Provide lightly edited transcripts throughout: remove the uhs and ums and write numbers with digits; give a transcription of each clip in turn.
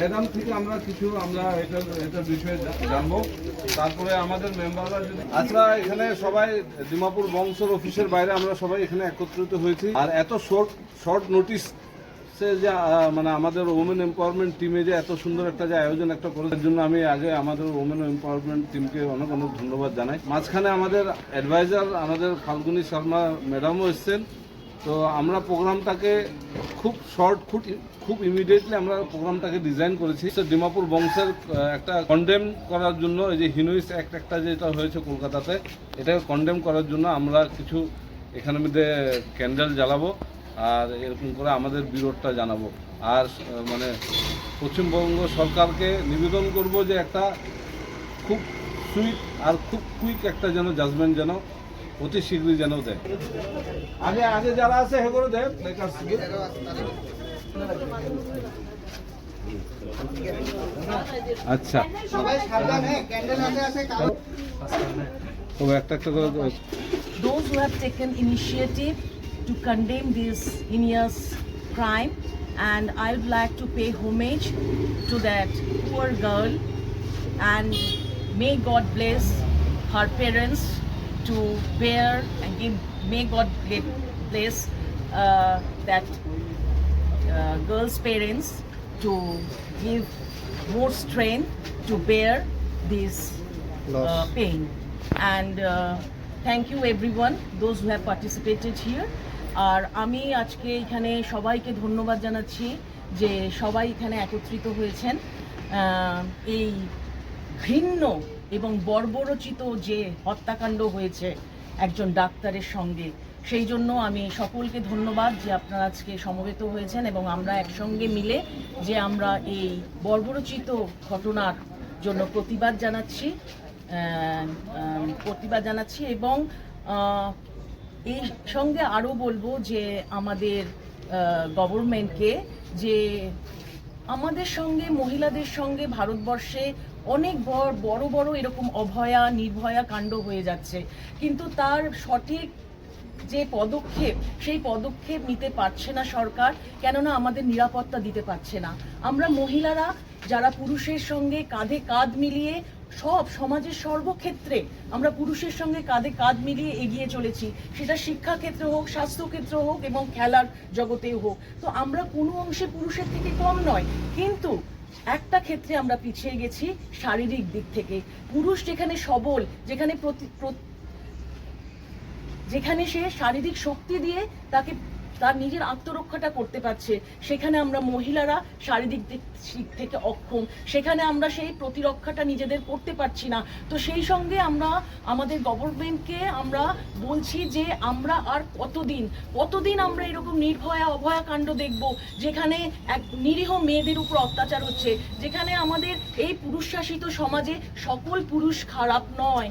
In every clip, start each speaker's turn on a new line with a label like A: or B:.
A: Madam থেকে আমরা এটার বিষয়ে জানবো। তারপরে আমাদের মেম্বাররা যদি আচ্ছা, এখানে সবাই ডিমাপুর বংশের অফিসের বাইরে আমরা সবাই এখানে একত্রিত হয়েছি। আর এত শর্ট নোটিস যে মানে আমাদের ওমেন এম্পাওয়ারমেন্ট টিমে যে এত সুন্দর একটা যে আয়োজন একটা করার জন্য আমি আগে আমাদের ওমেন এম্পাওয়ারমেন্ট টিমকে অনেক অনেক ধন্যবাদ জানাই। মাঝখানে আমাদের অ্যাডভাইজার আমাদের ফাল্গুনী শর্মা ম্যাডামও এসছেন। তো আমরা প্রোগ্রামটাকে খুব খুব ইমিডিয়েটলি আমরা প্রোগ্রামটাকে ডিজাইন করেছি। ডিমাপুর বংশের একটা কন্ডেম করার জন্য এই যে হিনোইস অ্যাক্ট একটা যেটা হয়েছে কলকাতাতে, এটাকে কন্ডেম করার জন্য আমরা কিছু এখানের মধ্যে ক্যান্ডেল জ্বালাবো আর এরকম করে আমাদের বিরোধটা জানাবো। আর মানে পশ্চিমবঙ্গ সরকারকে নিবেদন করব যে একটা খুব সুইট আর খুব কুইক একটা যেন জাজমেন্ট যেন অতি শীঘ্রই যেন দেয়। আগে যারা আছে হে করে দেয়। আচ্ছা, তবে একটা করে
B: those who have taken initiative to condemn this heinous crime, and I would like to pay homage to that poor girl, and may God bless her parents to bear, and may God bless that girl's parents to give more strength to bear this pain. And thank you everyone, those who have participated here. আর আমি আজকে এখানে সবাইকে ধন্যবাদ জানাচ্ছি যে সবাই এখানে একত্রিত হয়েছেন এই ঘৃণ্য এবং বর্বরচিত যে হত্যাকাণ্ড হয়েছে একজন ডাক্তারের সঙ্গে, সেই জন্য আমি সকলকে ধন্যবাদ যে আপনারা আজকে সমবেত হয়েছেন এবং আমরা একসঙ্গে মিলে যে আমরা এই বর্বরচিত ঘটনার জন্য প্রতিবাদ জানাচ্ছি এবং এই সঙ্গে আরও বলবো যে আমাদের গভর্নমেন্টকে যে আমাদের সঙ্গে মহিলাদের সঙ্গে ভারতবর্ষে অনেক বড় বড় এরকম অভয়া নির্ভয়া কাণ্ড হয়ে যাচ্ছে, কিন্তু তার সঠিক যে পদক্ষেপ সেই পদক্ষেপ নিতে পারছে না সরকার, কেননা আমাদের নিরাপত্তা দিতে পারছে না। আমরা মহিলারা যারা পুরুষের সঙ্গে কাঁধে কাঁধ মিলিয়ে সব সমাজের সর্বক্ষেত্রে আমরা পুরুষের সঙ্গে কাঁধে কাঁধ মিলিয়ে এগিয়ে চলেছি, সেটা শিক্ষা ক্ষেত্রে হোক, স্বাস্থ্যক্ষেত্র হোক এবং খেলার জগতেও হোক। তো আমরা কোনো অংশে পুরুষের থেকে কম নয়, কিন্তু একটা ক্ষেত্রে আমরা পিছিয়ে গেছি শারীরিক দিক থেকে। পুরুষ যেখানে সবল, যেখানে সে শারীরিক শক্তি দিয়ে তার নিজের আত্মরক্ষাটা করতে পারছে, সেখানে আমরা মহিলারা শারীরিক দিক থেকে অক্ষম, সেখানে আমরা সেই প্রতিরক্ষাটা নিজেদের করতে পারছি না। তো সেই সঙ্গে আমরা আমাদের গভর্নমেন্টকে আমরা বলছি যে আমরা আর কতদিন আমরা এরকম নির্ভয়া অভয়া কাণ্ড দেখব, যেখানে এক নিরীহ মেয়েদের উপর অত্যাচার হচ্ছে, যেখানে আমাদের এই পুরুষ শাসিত সমাজে সকল পুরুষ খারাপ নয়,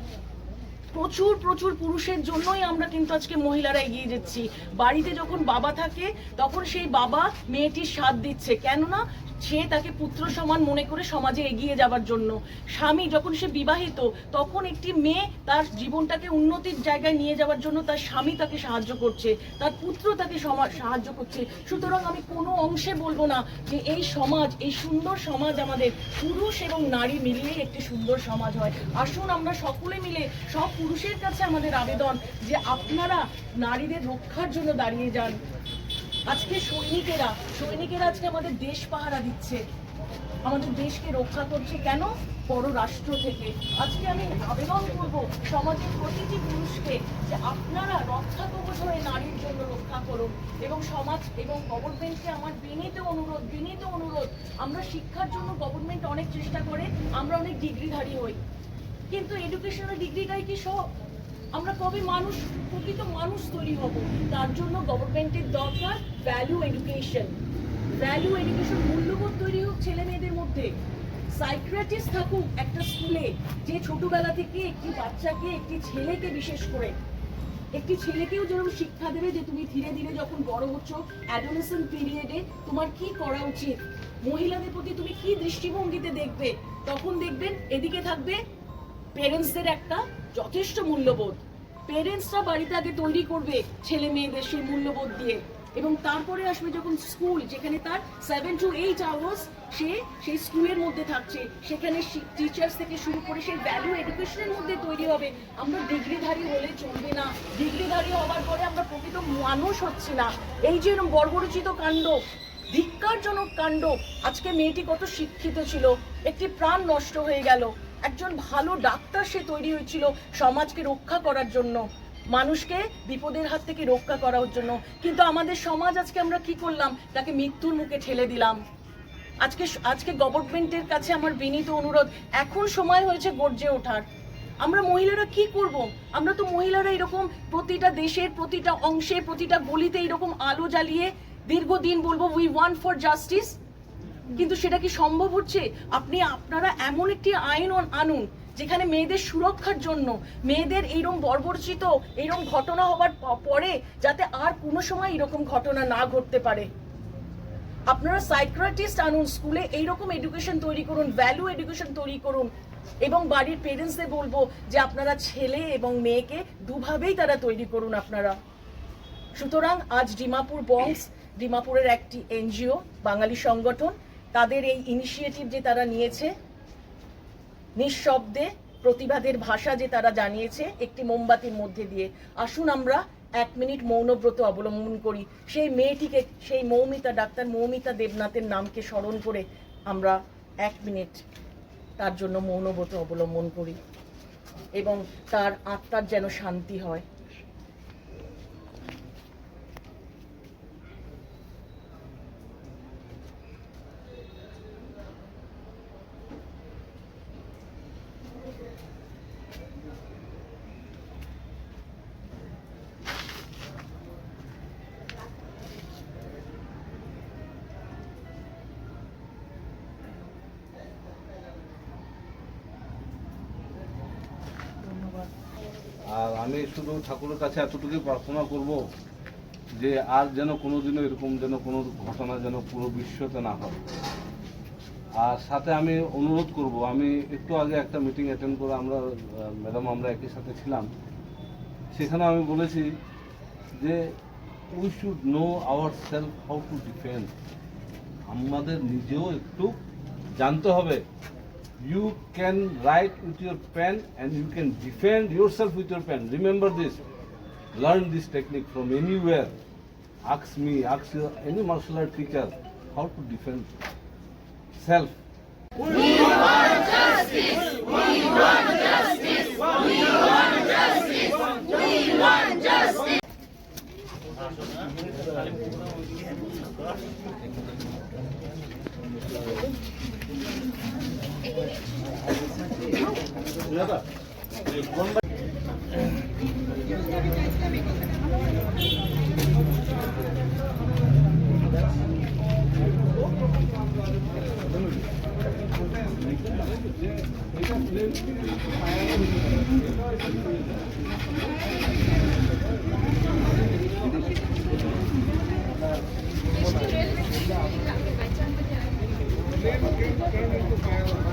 B: প্রচুর পুরুষের জন্যই আমরা কিন্তু আজকে মহিলারা এগিয়ে যাচ্ছি। বাড়িতে যখন বাবা থাকে তখন সেই বাবা মেয়েটির সাথ দিচ্ছে, কেননা সে তাকে পুত্র সমান মনে করে সমাজে এগিয়ে যাবার জন্য। স্বামী যখন সে বিবাহিত তখন একটি মেয়ে তার জীবনটাকে উন্নতির জায়গায় নিয়ে যাওয়ার জন্য তার স্বামী তাকে সাহায্য করছে, তার পুত্র তাকে সাহায্য করছে। সুতরাং আমি কোনো অংশে বলবো না যে এই সমাজ, এই সুন্দর সমাজ আমাদের পুরুষ এবং নারী মিলিয়ে একটি সুন্দর সমাজ হয়। আসুন আমরা সকলে মিলে সব পুরুষের কাছে আমাদের আবেদন যে আপনারা নারীদের রক্ষার জন্য দাঁড়িয়ে যান। আজকে সৈনিকেরা আজকে আমাদের দেশ পাহারা দিচ্ছে, আমাদের দেশকে রক্ষা করছে, কেন? পররাষ্ট্র থেকে। আজকে আমি আবেদন করব সমাজের প্রতিটি পুরুষকে যে আপনারা রক্ষা কবচ হয়ে নারীর জন্য রক্ষা করুন, এবং সমাজ এবং গভর্নমেন্টকে আমার বিনীত অনুরোধ, আমরা শিক্ষার জন্য গভর্নমেন্ট অনেক চেষ্টা করে, আমরা অনেক ডিগ্রিধারী হই, কিন্তু এডুকেশনাল ডিগ্রিটাই কি সব? আমরা কবে প্রকৃত মানুষ তৈরি হব? তার জন্য গভর্নমেন্টের দরকার ভ্যালু এডুকেশন, মূল্যবোধ তৈরি হোক ছেলে মেয়েদের মধ্যে। সাইকিয়াট্রিস্ট থাকুক একটা স্কুলে, যে ছোটবেলা থেকে একটি বাচ্চাকে, একটি ছেলেকে বিশেষ করে একটি ছেলেকেও যেরকম শিক্ষা দেবে যে তুমি ধীরে ধীরে যখন বড় হচ্ছ অ্যাডোলেসেন্ট পিরিয়ডে তোমার কি করা উচিত, মহিলাদের প্রতি তুমি কি দৃষ্টিভঙ্গিতে দেখবে, তখন দেখবেন এদিকে থাকবে পেরেন্টসদের একটা যথেষ্ট মূল্যবোধ। পেরেন্টসরা বাড়িতে আগে তৈরি করবে ছেলে মেয়েদের সেই মূল্যবোধ দিয়ে, এবং তারপরে আসবে যখন স্কুল, যেখানে তার 7 to 8 আওয়ার্স সে সেই স্কুলের মধ্যে থাকছে, সেখানে টিচার্স থেকে শুরু করে সেই ভ্যালু এডুকেশনের মধ্যে তৈরি হবে। আমরা ডিগ্রিধারী হলে চলবে না, ডিগ্রিধারী হওয়ার পরে আমরা প্রকৃত মানুষ হচ্ছি না। এই যে এরকম বর্বরচিত কাণ্ড, ধিক্কারজনক কাণ্ড। আজকে মেয়েটি কত শিক্ষিত ছিল, একটি প্রাণ নষ্ট হয়ে গেল। একজন ভালো ডাক্তার সে তৈরি হয়েছিল সমাজকে রক্ষা করার জন্য, মানুষকে বিপদের হাত থেকে রক্ষা করার জন্য। কিন্তু আমাদের সমাজ আজকে আমরা কি করলাম, তাকে মৃত্যুর মুখে ঠেলে দিলাম। আজকে গভর্নমেন্টের কাছে আমার বিনীত অনুরোধ, এখন সময় হয়েছে গর্জে ওঠার। আমরা মহিলারা কি করব? আমরা তো মহিলারা এরকম প্রতিটা দেশের প্রতিটা অংশে প্রতিটা গলিতে এরকম আলো জ্বালিয়ে দীর্ঘদিন বলবো উই ওয়ান্ট ফর জাস্টিস, কিন্তু সেটা কি সম্ভব হচ্ছে? আপনারা এমন একটি আইন আনুন যেখানে মেয়েদের সুরক্ষার জন্য, মেয়েদের এইরকম বর্বরচিত এইরকম ঘটনা হবার পরে যাতে আর কোনো সময় এরকম ঘটনা না ঘটতে পারে। আপনারা সাইকিয়াট্রিস্ট আনুন, স্কুলে এইরকম এডুকেশন তৈরি করুন, ভ্যালু এডুকেশন তৈরি করুন, এবং বাড়ির পেরেন্টসদের বলবো যে আপনারা ছেলে এবং মেয়েকে দুভাবেই তারা তৈরি করুন আপনারা। সুতরাং আজ ডিমাপুরের একটি এনজিও, বাঙালি সংগঠন, তাদের এই ইনিশিয়েটিভ যে তারা নিয়েছে, নিঃশব্দে প্রতিবাদের ভাষা যে তারা জানিয়েছে একটি মোমবাতির মধ্যে দিয়ে, আসুন আমরা 1 মিনিট মৌনব্রত অবলম্বন করি। সেই মেয়েটিকে, সেই মৌমিতা, ডাক্তার মৌমিতা দেবনাথের নামকে স্মরণ করে আমরা 1 মিনিট তার জন্য মৌনব্রত অবলম্বন করি এবং তার আত্মার যেন শান্তি হয়।
A: আর আমি শুধু ঠাকুরের কাছে এতটুকুই প্রার্থনা করব যে আর যেন কোনোদিনও এরকম যেন কোনো ঘটনা যেন পুরো বিশ্বতে না হয়। আর সাথে আমি অনুরোধ করব, আমি একটু আগে একটা মিটিং অ্যাটেন্ড করে আমরা একই সাথে ছিলাম, সেখানে আমি বলেছি যে we should know our self how to defend. আমাদের নিজেও একটু জানতে হবে। You can write with your pen and you can defend yourself with your pen. Remember this. Learn this technique from anywhere. Ask me, ask any martial art teacher how to defend self.
C: We want justice! We want justice! We want justice! We want justice!
A: Can